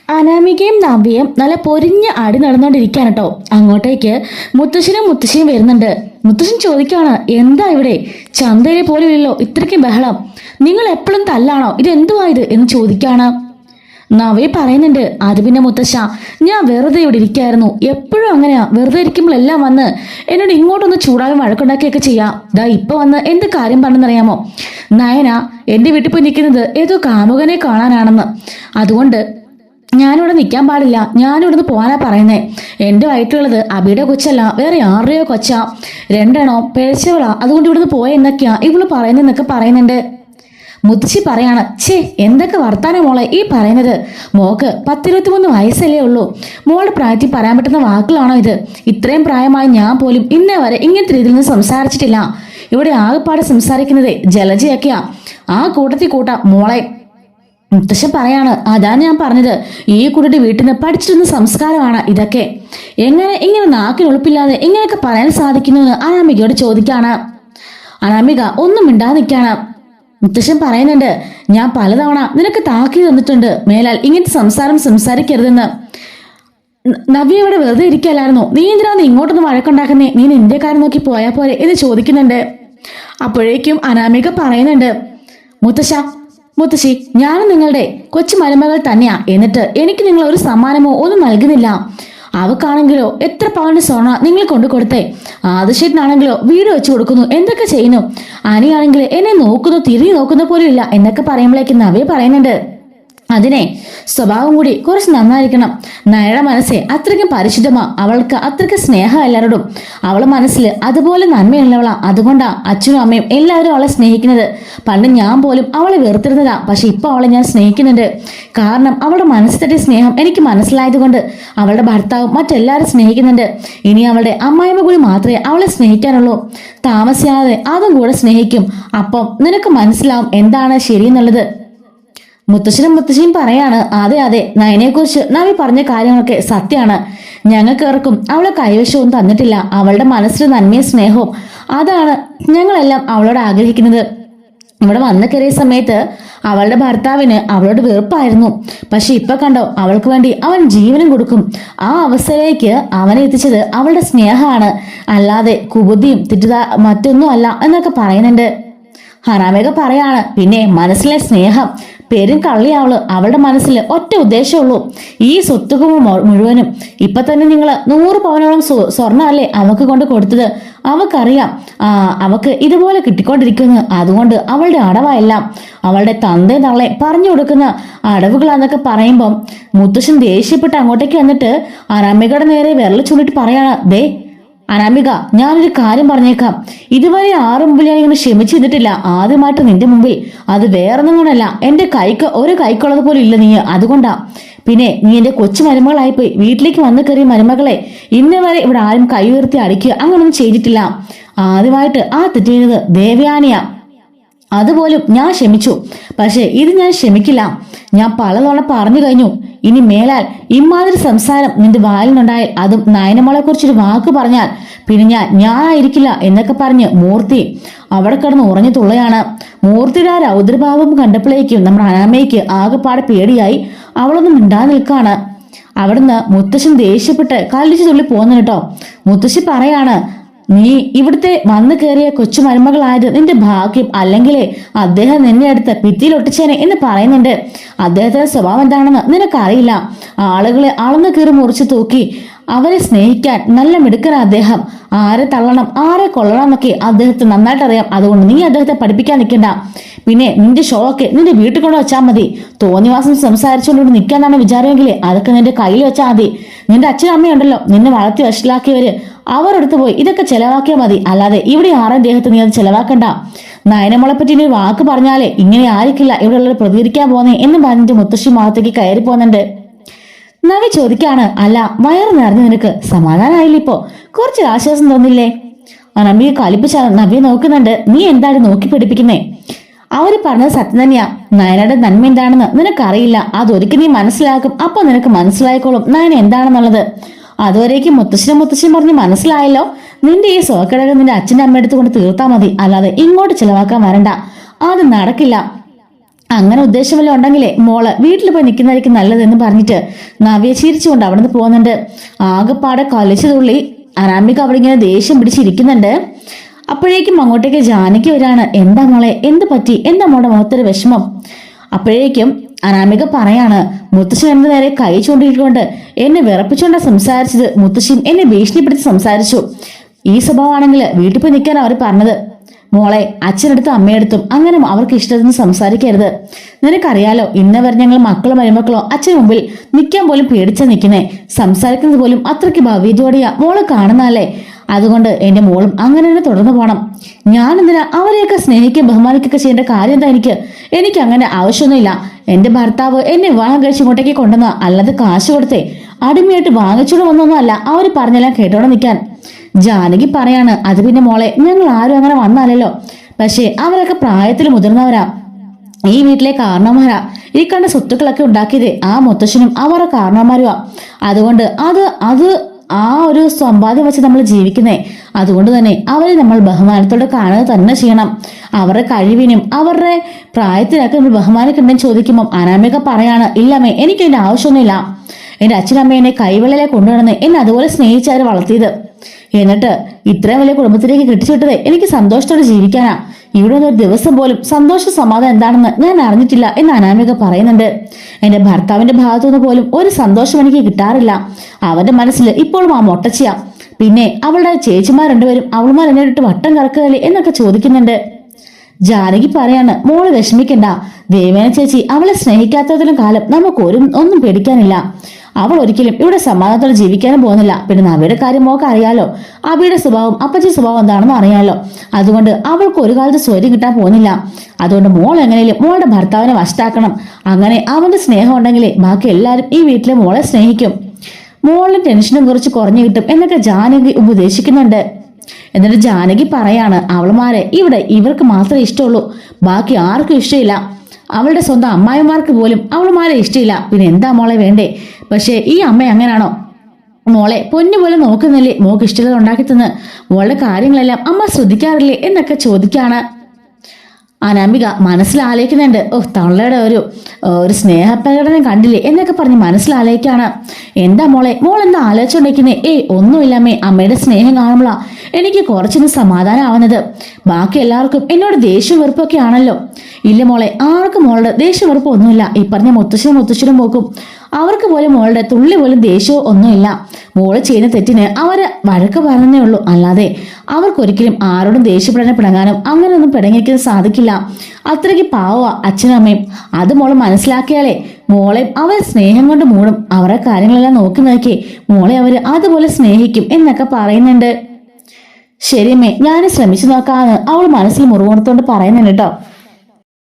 അനാമികയും നവ്യയും നല്ല പൊരിഞ്ഞ ആടി നടന്നുകൊണ്ടിരിക്കുകയാണ് കേട്ടോ. അങ്ങോട്ടേക്ക് മുത്തശ്ശനും മുത്തശ്ശിയും വരുന്നുണ്ട്. മുത്തശ്ശൻ ചോദിക്കുകയാണ്, എന്താ ഇവിടെ ചന്തയിലെ പോലും ഇല്ലല്ലോ ഇത്രയ്ക്കും ബഹളം, നിങ്ങൾ എപ്പോഴും തല്ലാണോ, ഇതെന്തുവായത് എന്ന് ചോദിക്കുകയാണ്. നവ്യ പറയുന്നുണ്ട്, അത് പിന്നെ മുത്തശ്ശ, ഞാൻ വെറുതെ ഇവിടെ ഇരിക്കായിരുന്നു. എപ്പോഴും അങ്ങനെയാ, വെറുതെ ഇരിക്കുമ്പോഴെല്ലാം വന്ന് എന്നോട് ഇങ്ങോട്ടൊന്ന് ചൂടാവും വഴക്കുണ്ടാക്കിയൊക്കെ ചെയ്യാം. ദാ ഇപ്പൊ വന്ന് എന്ത് കാര്യം പറഞ്ഞെന്നറിയാമോ, നയന എന്റെ വീട്ടിൽ പോയി നിൽക്കുന്നത് ഏതോ കാമുകനെ കാണാനാണെന്ന്, അതുകൊണ്ട് ഞാനിവിടെ നിൽക്കാൻ പാടില്ല, ഞാനിവിടുന്ന് പോകാനാ പറയുന്നേ. എന്റെ വയറ്റിലുള്ളത് അബിയുടെ കൊച്ചല്ല, വേറെ ആരുടെയോ കൊച്ചാ, രണ്ടെണ്ണോ പേഴ്ചവളാ, അതുകൊണ്ട് ഇവിടുന്ന് പോയ എന്നൊക്കെയാ ഇവള് പറയുന്നതെന്നൊക്കെ പറയുന്നുണ്ട്. മുത്തശ്ശി പറയാണ്, ഛേ എന്തൊക്കെ വർത്താനം മോളെ ഈ പറയുന്നത്, മോക്ക് 10-23 വയസ്സല്ലേ ഉള്ളൂ, മോളുടെ പ്രായത്തിൽ പറയാൻ പറ്റുന്ന വാക്കുകളാണോ ഇത്? ഇത്രയും പ്രായമായി ഞാൻ പോലും ഇന്നേ വരെ ഇങ്ങനത്തെ രീതിയിൽ നിന്ന് സംസാരിച്ചിട്ടില്ല. ഇവിടെ ആകെപ്പാടെ സംസാരിക്കുന്നത് ജലജയൊക്കെയാ, ആ കൂട്ടത്തിൽ കൂട്ടാ മോളെ. മുത്തശ്ശൻ പറയാണ്, അതാ ഞാൻ പറഞ്ഞത്, ഈ കുട്ടിയുടെ വീട്ടിൽ നിന്ന് പഠിച്ചിരുന്ന സംസ്കാരമാണ് ഇതൊക്കെ. എങ്ങനെ ഇങ്ങനെ നാക്കിനൊളിപ്പില്ലാതെ ഇങ്ങനെയൊക്കെ പറയാൻ സാധിക്കുന്നു എന്ന് അനാമികയോട് ചോദിക്കാണ്. അനാമിക ഒന്നും മിണ്ടാതെ നിൽക്കാണ്. മുത്തശ്ശൻ പറയുന്നുണ്ട്, ഞാൻ പലതവണ നിനക്ക് താക്കീത് തന്നിട്ടുണ്ട്, മേലാൽ ഇങ്ങനത്തെ സംസാരം സംസാരിക്കരുതെന്ന്. നവ്യ ഇവിടെ വെറുതെ ഇരിക്കല്ലായിരുന്നോ, നീ എന്തിനാന്ന് ഇങ്ങോട്ടൊന്ന് വഴക്കുണ്ടാക്കുന്നേ, നീ നിന്റെ കാര്യം നോക്കി പോയാ പോലെ എന്ന് ചോദിക്കുന്നുണ്ട്. അപ്പോഴേക്കും അനാമിക പറയുന്നുണ്ട്, മുത്തശ്ശി ഞാനും നിങ്ങളുടെ കൊച്ചു മരുമകൾ തന്നെയാ, എന്നിട്ട് എനിക്ക് നിങ്ങൾ ഒരു സമ്മാനമോ ഒന്നും നൽകുന്നില്ല. അവക്കാണെങ്കിലോ എത്ര പവന്റെ സ്വർണ്ണ നിങ്ങൾ കൊണ്ടു കൊടുത്തേ, ആദിശേട്ടനാണെങ്കിലോ വീട് വെച്ചു കൊടുക്കുന്നു, എന്തൊക്കെ ചെയ്യുന്നു, അനിയാണെങ്കിൽ എന്നെ നോക്കുന്നു, തിരിഞ്ഞു നോക്കുന്ന പോലും ഇല്ല എന്നൊക്കെ പറയുമ്പോഴേക്കും നവ്യ പറയുന്നുണ്ട്, അതിനെ സ്വഭാവം കൂടി കുറച്ച് നന്നായിരിക്കണം. നയയുടെ മനസ്സെ അത്രയ്ക്കും പരിശുദ്ധമാ, അവൾക്ക് അത്രയ്ക്ക് സ്നേഹം എല്ലാവരോടും, അവളെ മനസ്സിൽ അതുപോലെ നന്മയുള്ളവളാ, അതുകൊണ്ടാ അച്ഛനും അമ്മയും എല്ലാവരും അവളെ സ്നേഹിക്കുന്നത്. പണ്ട് ഞാൻ പോലും അവളെ വെറുത്തിരുന്നതാ, പക്ഷെ ഇപ്പൊ അവളെ ഞാൻ സ്നേഹിക്കുന്നുണ്ട്. കാരണം അവളുടെ മനസ്സിൽ തട്ടിയ സ്നേഹം എനിക്ക് മനസ്സിലായതുകൊണ്ട് അവളുടെ ഭർത്താവും മറ്റെല്ലാവരും സ്നേഹിക്കുന്നുണ്ട്. ഇനി അവളുടെ അമ്മായിമ്മ കൂടി മാത്രമേ അവളെ സ്നേഹിക്കാനുള്ളൂ. താമസിയാതെ അതും കൂടെ സ്നേഹിക്കും, അപ്പം നിനക്ക് മനസ്സിലാവും എന്താണ് ശരിയെന്നുള്ളത്. മുത്തശ്ശിയും പറയാണ്, അതെ നയനെക്കുറിച്ച് നവി പറഞ്ഞ കാര്യങ്ങളൊക്കെ സത്യമാണ്. ഞങ്ങൾക്കേർക്കും അവളെ കൈവശവും തന്നിട്ടില്ല, അവളുടെ മനസ്സിൽ നന്മയും സ്നേഹവും, അതാണ് ഞങ്ങളെല്ലാം അവളോട് ആഗ്രഹിക്കുന്നത്. ഇവിടെ വന്നു കയറിയ സമയത്ത് അവളുടെ ഭർത്താവിന് അവളോട് വെറുപ്പായിരുന്നു, പക്ഷെ ഇപ്പൊ കണ്ടോ അവൾക്ക് വേണ്ടി അവൻ ജീവനും കൊടുക്കും. ആ അവസ്ഥയിലേക്ക് അവനെ എത്തിച്ചത് അവളുടെ സ്നേഹമാണ്, അല്ലാതെ കുബുദ്ധിയും മറ്റൊന്നും അല്ല എന്നൊക്കെ പറയുന്നുണ്ട്. ഹറാമേക പറയാണ്, പിന്നെ മനസ്സിലെ സ്നേഹം പേരും കള്ളിയാവള്, അവളുടെ മനസ്സിൽ ഒറ്റ ഉദ്ദേശമുള്ളൂ, ഈ സ്വത്തുക്കൾ മുഴുവനും. ഇപ്പൊ തന്നെ നിങ്ങൾ 100 പവനോളം സ്വർണ്ണമല്ലേ അവക്ക് കൊണ്ട് കൊടുത്തത്, അവക്കറിയാം അവക്ക് ഇതുപോലെ കിട്ടിക്കൊണ്ടിരിക്കുന്നു, അതുകൊണ്ട് അവളുടെ അടവെല്ലാം അവളുടെ തന്തേ തള്ളെ പറഞ്ഞു കൊടുക്കുന്ന അടവുകളാന്നൊക്കെ പറയുമ്പം മുത്തശ്ശൻ ദേഷ്യപ്പെട്ട് അങ്ങോട്ടേക്ക് വന്നിട്ട് അനാമികയുടെ നേരെ വിരൽ ചൂണ്ടിട്ട് പറയാണ്, ദേ അനാമിക, ഞാനൊരു കാര്യം പറഞ്ഞേക്കാം, ഇതുവരെ ആരും മുമ്പിൽ ഞാൻ ഇങ്ങനെ ക്ഷമിച്ചു നിന്നിട്ടില്ല, ആദ്യമായിട്ട് നിന്റെ മുമ്പിൽ. അത് വേറൊന്നും കൊണ്ടല്ല, എന്റെ കൈക്ക് ഒരു കൈക്കുള്ളത് പോലും ഇല്ല നീ, അതുകൊണ്ടാ. പിന്നെ നീ എന്റെ കൊച്ചു മരുമകളായിപ്പോയി, വീട്ടിലേക്ക് വന്നു കയറിയ മരുമകളെ ഇന്ന് വരെ ഇവിടെ ആരും കൈ ഉയർത്തി അടിക്കുക അങ്ങനൊന്നും ചെയ്തിട്ടില്ല. ആദ്യമായിട്ട് ആ തെറ്റ് ചെയ്തത് ദേവയാനിയാ, അതുപോലും ഞാൻ ക്ഷമിച്ചു, പക്ഷെ ഇത് ഞാൻ ക്ഷമിക്കില്ല. ഞാൻ പലതവണ പറഞ്ഞു കഴിഞ്ഞു, ഇനി മേലാൽ ഇമാതിരി സംസാരം നിന്റെ വായിലുണ്ടായാൽ, അതും നയനമോളെ കുറിച്ചൊരു വാക്ക് പറഞ്ഞാൽ പിന്നെ ഞാനായിരിക്കില്ല എന്നൊക്കെ പറഞ്ഞ് മൂർത്തി അവിടെ കിടന്ന് ഉറഞ്ഞു തുള്ളയാണ്. മൂർത്തിയുടെ ആ രൗദ്രഭാവം കണ്ടപ്പോഴേക്കും നമ്മുടെ അനാമയ്ക്ക് ആകെപ്പാടെ പേടിയായി. അവളൊന്നും മിണ്ടാതെ നിൽക്കാണ്. അവിടുന്ന് മുത്തശ്ശൻ ദേഷ്യപ്പെട്ട് കല്ലിച്ചു തുള്ളി പോന്നു കേട്ടോ. മുത്തശ്ശി പറയാണ്, നീ ഇവിടുത്തെ വന്നു കയറിയ കൊച്ചു മരുമകളായത് നിന്റെ ഭാഗ്യം, അല്ലെങ്കിലേ അദ്ദേഹം നിന്നെ അടുത്ത് ഭിത്തിയിൽ ഒട്ടിച്ചേനെ എന്ന് പറയുന്നുണ്ട്. അദ്ദേഹത്തിന്റെ സ്വഭാവം എന്താണെന്ന് നിനക്കറിയില്ല. ആളുകളെ അളന്നു കീറി മുറിച്ച് തൂക്കി അവരെ സ്നേഹിക്കാൻ നല്ല മിടുക്കനാ അദ്ദേഹം. ആരെ തള്ളണം ആരെ കൊള്ളണം എന്നൊക്കെ അദ്ദേഹത്തെ നന്നായിട്ട് അറിയാം, അതുകൊണ്ട് നീ അദ്ദേഹത്തെ പഠിപ്പിക്കാൻ നിൽക്കണ്ട. പിന്നെ നിന്റെ ഷോ ഒക്കെ നിന്റെ വീട്ടിൽ കൊണ്ട് വെച്ചാൽ മതി. തോന്നിവാസം സംസാരിച്ചുകൊണ്ട് നിൽക്കാന്നാണ് വിചാരമെങ്കിലേ അതൊക്കെ നിന്റെ കയ്യിൽ വെച്ചാൽ മതി. നിന്റെ അച്ഛനും അമ്മയുണ്ടല്ലോ നിന്നെ വളർത്തി വഷളാക്കിയവര്, അവരെടുത്ത് പോയി ഇതൊക്കെ ചെലവാക്കിയാൽ മതി, അല്ലാതെ ഇവിടെ ആരും ദേഹത്ത് നീ അത് ചെലവാക്കണ്ട. നയനമോളെ പറ്റി ഇനി വാക്ക് പറഞ്ഞാലേ ഇങ്ങനെ ആയിരിക്കില്ല ഇവിടെ ഉള്ളവർ പ്രതികരിക്കാൻ പോന്നേ എന്ന് പറഞ്ഞിട്ട് മുത്തശ്ശി മുഖത്തേക്ക് കയറി പോന്നുണ്ട്. നവി ചോദിക്കാണ്, അല്ല വയറ് നിറഞ്ഞു നിനക്ക് സമാധാനമായില്ല, ഇപ്പോ കുറച്ച് ആശ്വാസം തോന്നില്ലേ? നമ്പിയെ കലിപ്പിച്ച നവ്യെ നോക്കുന്നുണ്ട്. നീ എന്താണ് നോക്കി പിടിപ്പിക്കുന്നേ? അവര് പറഞ്ഞത് സത്യം തന്നെയാ, നയനയുടെ നന്മ എന്താണെന്ന് നിനക്കറിയില്ല, അതൊരിക്കൽ നീ മനസ്സിലാക്കും, അപ്പൊ നിനക്ക് മനസ്സിലായിക്കോളും നയന എന്താണെന്നുള്ളത്. അതുവരേക്കും മുത്തശ്ശിയും പറഞ്ഞ് മനസ്സിലായല്ലോ, നിന്റെ ഈ സോക്കടകൾ നിന്റെ അച്ഛൻ്റെ അമ്മ എടുത്ത് കൊണ്ട് തീർത്താൽ മതി, അല്ലാതെ ഇങ്ങോട്ട് ചിലവാക്കാൻ വരണ്ട, അത് നടക്കില്ല. അങ്ങനെ ഉദ്ദേശം വല്ല ഉണ്ടെങ്കിലേ മോള് വീട്ടിൽ പോയി നിൽക്കുന്നതായിരിക്കും നല്ലതെന്ന് പറഞ്ഞിട്ട് നവ്യ ചിരിച്ചുകൊണ്ട് അവിടെ നിന്ന് പോകുന്നുണ്ട്. ആകെപ്പാടെ കലിച്ചു തുള്ളി അനാമിക അവിടെ ഇങ്ങനെ ദേഷ്യം പിടിച്ചിരിക്കുന്നുണ്ട്. അപ്പോഴേക്കും അങ്ങോട്ടേക്ക് ജാനകി വരാണ്. എന്താ മോളെ, എന്ത് പറ്റി, എന്താ മോളുടെ മുഖത്തൊരു വിഷമം? അപ്പോഴേക്കും അനാമിക പറയാണ്, മുത്തശ്ശൻ എന്റെ നേരെ കൈ ചൂണ്ടിക്കൊണ്ട് എന്നെ വിറപ്പിച്ചുകൊണ്ടാ സംസാരിച്ചത്. മുത്തശ്ശൻ എന്നെ ഭീഷണിപ്പെടുത്തി സംസാരിച്ചു. ഈ സ്വഭാവമാണെങ്കിൽ വീട്ടിൽ പോയി നിൽക്കാൻ അവർ പറഞ്ഞത്. മോളെ, അച്ഛനടുത്തും അമ്മയടുത്തും അങ്ങനെ അവർക്ക് ഇഷ്ടത്തിന് സംസാരിക്കരുത്. നിനക്കറിയാലോ, ഇന്ന് വരെ ഞങ്ങൾ മക്കളോ മരുമക്കളോ അച്ഛന് മുമ്പിൽ നിൽക്കാൻ പോലും പേടിച്ചാ നിൽക്കുന്നേ. സംസാരിക്കുന്നത് പോലും അത്രയ്ക്ക് ഭവ്യതയോടെയാ മോള് കാണുന്നതല്ലേ. അതുകൊണ്ട് എന്റെ മോളും അങ്ങനെ തന്നെ തുടർന്നു പോണം. ഞാൻ എന്തിനാ അവരെയൊക്കെ സ്നേഹിക്കുകയും ബഹുമാനിക്കുകയൊക്കെ ചെയ്യേണ്ട കാര്യം എന്താ? എനിക്ക് അങ്ങനെ ആവശ്യമൊന്നുമില്ല. എന്റെ ഭർത്താവ് എന്നെ വിവാഹം കഴിച്ച് ഇങ്ങോട്ടേക്ക് കൊണ്ടുവന്ന, അല്ലാതെ കാശ് കൊടുത്തേ അടിമയായിട്ട് വാങ്ങിച്ചോണ്ട് വന്നൊന്നും അല്ല അവര് പറഞ്ഞെല്ലാം കേട്ടോടെ നിൽക്കാൻ. ജാനകി പറയാണ്, അത് പിന്നെ മോളെ, ഞങ്ങൾ ആരും അങ്ങനെ വന്നാലല്ലോ. പക്ഷെ അവരൊക്കെ പ്രായത്തിൽ മുതിർന്നവരാ, ഈ വീട്ടിലെ കാരണവന്മാരാ. ഈ കണ്ട സ്വത്തുക്കളൊക്കെ ഉണ്ടാക്കിയത് ആ മുത്തശ്ശനും അവരുടെ കാരണവന്മാരുമാ. അതുകൊണ്ട് അത് ആ ഒരു സമ്പാദ്യം വെച്ച് നമ്മൾ ജീവിക്കുന്നേ. അതുകൊണ്ട് തന്നെ അവരെ നമ്മൾ ബഹുമാനത്തോടെ കാണുക തന്നെ ചെയ്യണം. അവരുടെ കഴിവിനും അവരുടെ പ്രായത്തിനൊക്കെ നമ്മൾ ബഹുമാനിക്കണ്ടെന്ന് ചോദിക്കുമ്പോൾ അനാമിക പറയാണ്, ഇല്ലമ്മേ, എനിക്ക് അതിന്റെ ആവശ്യമൊന്നുമില്ല. എന്റെ അച്ഛനമ്മ എന്നെ കൈവെള്ളയിലെ കൊണ്ടുവന്ന് എന്നെ അതുപോലെ സ്നേഹിച്ചാര് വളർത്തിയത്. എന്നിട്ട് ഇത്രയും വലിയ കുടുംബത്തിലേക്ക് കെട്ടിച്ചുവിട്ടത് എനിക്ക് സന്തോഷത്തോടെ ജീവിക്കാനാ. ഇവിടെ ഒരു ദിവസം പോലും സന്തോഷ സമാധാനം എന്താണെന്ന് ഞാൻ അറിഞ്ഞിട്ടില്ല എന്ന് അനാമിക പറയുന്നുണ്ട്. എന്റെ ഭർത്താവിന്റെ ഭാഗത്തുനിന്ന് പോലും ഒരു സന്തോഷം എനിക്ക് കിട്ടാറില്ല. അവന്റെ മനസ്സിൽ ഇപ്പോഴും ആ മൊട്ടച്ചിയാ. പിന്നെ അവളുടെ ചേച്ചിമാർ രണ്ടുപേരും അവളുമാർ എന്നെ ഇട്ട് വട്ടം കറക്കുകയല്ലേ എന്നൊക്കെ ചോദിക്കുന്നുണ്ട്. ജാനകി പറയാണ്, മോള് വിഷമിക്കണ്ട. ദേവേന ചേച്ചി അവളെ സ്നേഹിക്കാത്തതിലും കാലം നമുക്ക് ഒന്നും പേടിക്കാനില്ല. അവൾ ഒരിക്കലും ഇവിടെ സമാധാനത്തോടെ ജീവിക്കാനും പോകുന്നില്ല. പിന്നെ നവിയുടെ കാര്യം മോക്ക് അറിയാലോ. അബിയുടെ സ്വഭാവം അപ്പച്ചി സ്വഭാവം എന്താണെന്ന് അറിയാലോ. അതുകൊണ്ട് അവൾക്ക് ഒരു കാലത്ത് സ്വൈര്യം കിട്ടാൻ പോകുന്നില്ല. അതുകൊണ്ട് മോൾ എങ്ങനെയും മോളുടെ ഭർത്താവിനെ വശത്താക്കണം. അങ്ങനെ അവന്റെ സ്നേഹം ഉണ്ടെങ്കിലേ ബാക്കി എല്ലാവരും ഈ വീട്ടിലെ മോളെ സ്നേഹിക്കും. മോളുടെ ടെൻഷനും കുറച്ച് കുറഞ്ഞു കിട്ടും എന്നൊക്കെ ജാനകി ഉപദേശിക്കുന്നുണ്ട്. എന്നിട്ട് ജാനകി പറയാണ്, അവളുമാരെ ഇവിടെ ഇവർക്ക് മാത്രമേ ഇഷ്ടമുള്ളൂ, ബാക്കി ആർക്കും ഇഷ്ടമില്ല. അവളുടെ സ്വന്തം അമ്മായിമാർക്ക് പോലും അവളുമാരെ ഇഷ്ടമില്ല. പിന്നെ എന്താ മോളെ വേണ്ടേ? പക്ഷെ ഈ അമ്മ അങ്ങനാണോ? മോളെ പൊന്നു പോലെ നോക്കുന്നില്ലേ? മോക്ക് ഇഷ്ടമുള്ളത് ഉണ്ടാക്കി തന്ന് മോളുടെ കാര്യങ്ങളെല്ലാം അമ്മ ശ്രദ്ധിക്കാറില്ലേ എന്നൊക്കെ ചോദിക്കാണ്. അനാമിക മനസ്സിലാലോചിക്കുന്നുണ്ട്. തള്ളയുടെ ഒരു സ്നേഹപ്രകടനം കണ്ടില്ലേ എന്നൊക്കെ പറഞ്ഞ് മനസ്സിലാലോചിക്കാണ്. എന്താ മോളെ, മോൾ എന്താ ആലോചിച്ചുകൊണ്ടിരിക്കുന്നേ? ഒന്നുമില്ലമ്മേ, അമ്മയുടെ സ്നേഹം കാണുമ്പോളാ എനിക്ക് കുറച്ചൊന്ന് സമാധാനം ആവുന്നത്. ബാക്കി എല്ലാവർക്കും എന്നോട് ദേഷ്യം വെറുപ്പൊക്കെ ആണല്ലോ. ഇല്ല മോളെ, ആർക്കും മോളുടെ ദേഷ്യം വെറുപ്പ് ഒന്നുമില്ല. ഈ പറഞ്ഞ മുത്തശ്ശനും പോക്കും അവർക്ക് പോലും മോളുടെ തുള്ളി പോലും ദേഷ്യവും ഒന്നുമില്ല. മോള് ചെയ്യുന്ന തെറ്റിന് അവര് വഴക്ക് പറഞ്ഞേ ഉള്ളൂ. അല്ലാതെ അവർക്കൊരിക്കലും ആരോടും ദേഷ്യപ്പെടാനും പിണങ്ങാനും അങ്ങനെയൊന്നും പിണങ്ങിക്കാൻ സാധിക്കില്ല. അത്രയ്ക്ക് പാവ അച്ഛനും അമ്മയും. അത് മോള് മനസ്സിലാക്കിയാലേ മോളെ അവർ സ്നേഹം കൊണ്ട് മൂടും. അവരുടെ കാര്യങ്ങളെല്ലാം നോക്കി മോളെ അവര് അതുപോലെ സ്നേഹിക്കും എന്നൊക്കെ പറയുന്നുണ്ട്. ശരിയമ്മേ, ഞാൻ ശ്രമിച്ചു നോക്കാന്ന് അവൾ മനസ്സിൽ മുറിവുണത്തോണ്ട് പറയുന്നുണ്ട് കേട്ടോ.